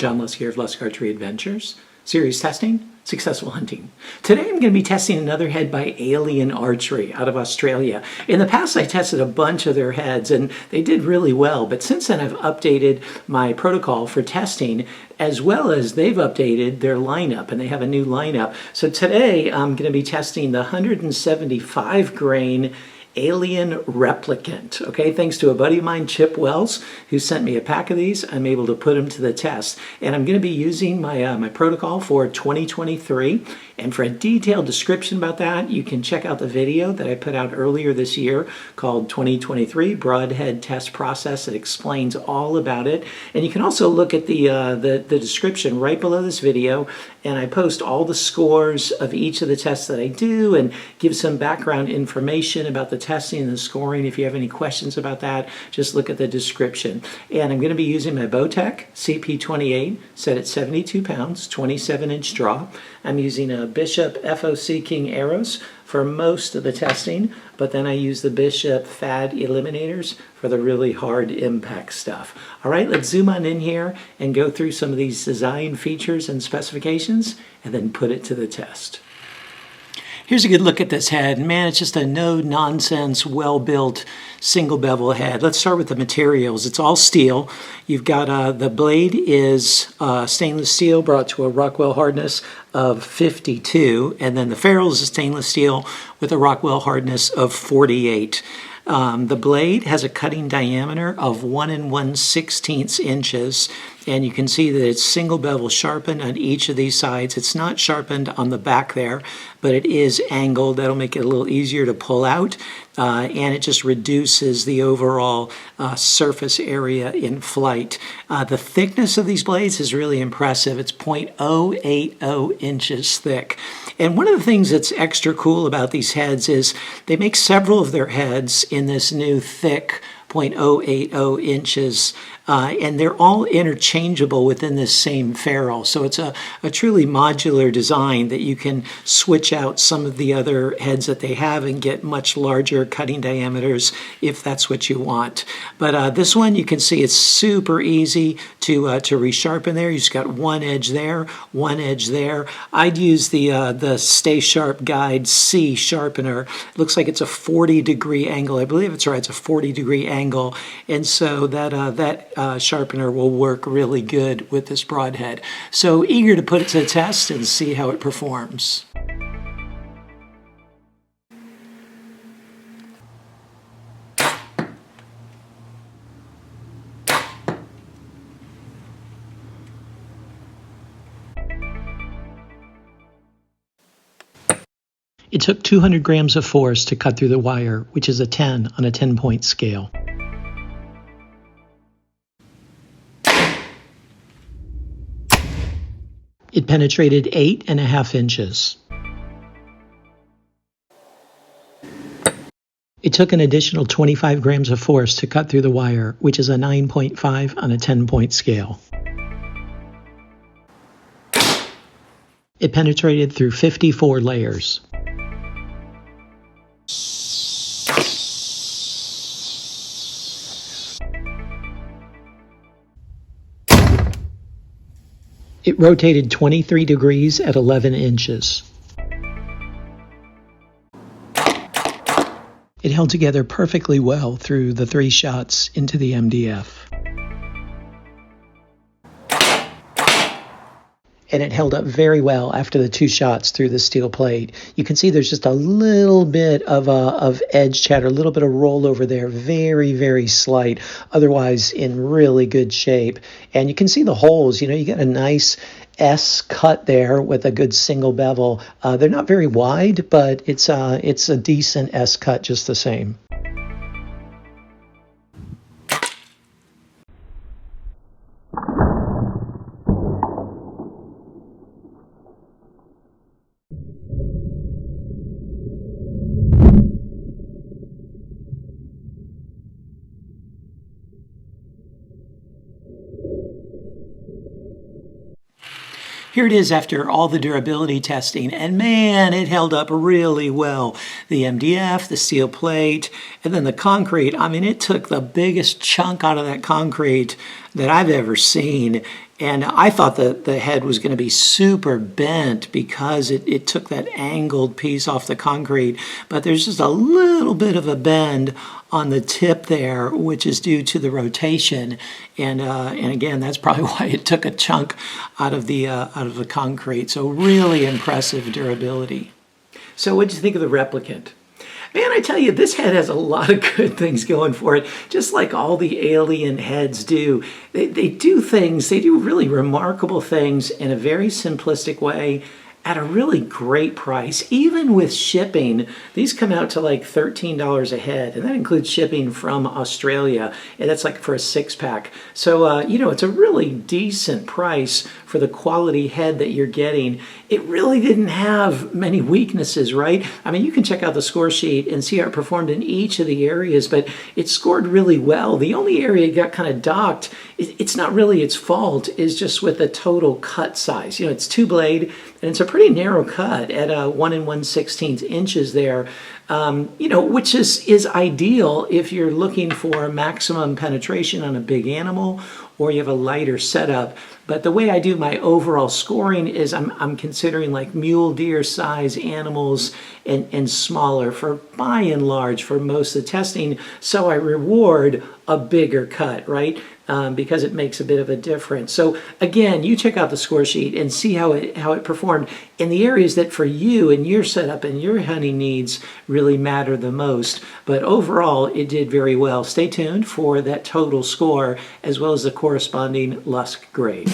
John Lusk here of Lusk Archery Adventures. Serious testing, successful hunting. Today I'm going to be testing another head by Alien Archery out of Australia. In the past I tested a bunch of their heads and they did really well, but since then I've updated my protocol for testing as well as they've updated their lineup and they have a new lineup. So today I'm going to be testing the 175 grain Alien Replicant. Okay, thanks to a buddy of mine, Chip Wells, who sent me a pack of these, I'm able to put them to the test. And I'm going to be using my my protocol for 2023. And for a detailed description about that, you can check out the video that I put out earlier this year called 2023 Broadhead Test Process. It explains all about it. And you can also look at the description right below this video. And I post all the scores of each of the tests that I do and give some background information about the testing and the scoring. If you have any questions about that, just look at the description. And I'm going to be using my Bowtech CP28 set at 72 pounds, 27-inch draw. I'm using a Bishop FOC King arrows for most of the testing, but then I use the Bishop FAD eliminators for the really hard impact stuff. All right, let's zoom on in here and go through some of these design features and specifications and then put it to the test. Here's a good look at this head. Man, it's just a no-nonsense, well-built single bevel head. Let's start with the materials. It's all steel. You've got the blade is stainless steel brought to a Rockwell hardness of 52, and then the ferrule is a stainless steel with a Rockwell hardness of 48. The blade has a cutting diameter of 1 1/16 inches, and you can see that it's single bevel sharpened on each of these sides. It's not sharpened on the back there, but it is angled. That'll make it a little easier to pull out, and it just reduces the overall surface area in flight. The thickness of these blades is really impressive. It's 0.080 inches thick. And one of the things that's extra cool about these heads is they make several of their heads in this new thick 0.080 inches, and they're all interchangeable within this same ferrule. So it's a truly modular design that you can switch out some of the other heads that they have and get much larger cutting diameters if that's what you want. But this one, you can see it's super easy to resharpen there. You just got one edge there, one edge there. I'd use the Stay Sharp Guide C sharpener. It looks like it's a 40-degree angle. I believe it's right. It's a 40-degree angle, and so that sharpener will work really good with this broadhead. So eager to put it to the test and see how it performs. It took 200 grams of force to cut through the wire, which is a 10 on a 10-point scale. It penetrated 8.5 inches. It took an additional 25 grams of force to cut through the wire, which is a 9.5 on a 10-point scale. It penetrated through 54 layers. It rotated 23 degrees at 11 inches. It held together perfectly well through the 3 shots into the MDF. And it held up very well after the 2 shots through the steel plate. You can see there's just a little bit of edge chatter, a little bit of rollover there, very, very slight, otherwise in really good shape. And you can see the holes, you know, you got a nice S cut there with a good single bevel. They're not very wide, but it's a decent S cut just the same. Here it is after all the durability testing, and man, it held up really well. The MDF, the steel plate, and then the concrete. I mean, it took the biggest chunk out of that concrete that I've ever seen, And I thought that the head was going to be super bent because it took that angled piece off the concrete. But there's just a little bit of a bend on the tip there, which is due to the rotation. And again, that's probably why it took a chunk out of the concrete. So really impressive durability. So what did you think of the Replicant? Man, I tell you, this head has a lot of good things going for it, just like all the Alien heads do. They do really remarkable things in a very simplistic way at a really great price. Even with shipping, these come out to like $13 a head, and that includes shipping from Australia, and that's like for a 6-pack. So, it's a really decent price for the quality head that you're getting. It really didn't have many weaknesses, right? I mean, you can check out the score sheet and see how it performed in each of the areas, but it scored really well. The only area it got kind of docked, it's not really its fault, is just with the total cut size. It's 2-blade, and it's a pretty narrow cut at 1 1/16 inches there, which is ideal if you're looking for maximum penetration on a big animal or you have a lighter setup. But the way I do my overall scoring is I'm considering like mule deer size animals and smaller for by and large for most of the testing. So I reward a bigger cut, right? Because it makes a bit of a difference. So again, you check out the score sheet and see how it performed in the areas that for you and your setup and your hunting needs really matter the most. But overall, it did very well. Stay tuned for that total score as well as the corresponding lusk grade.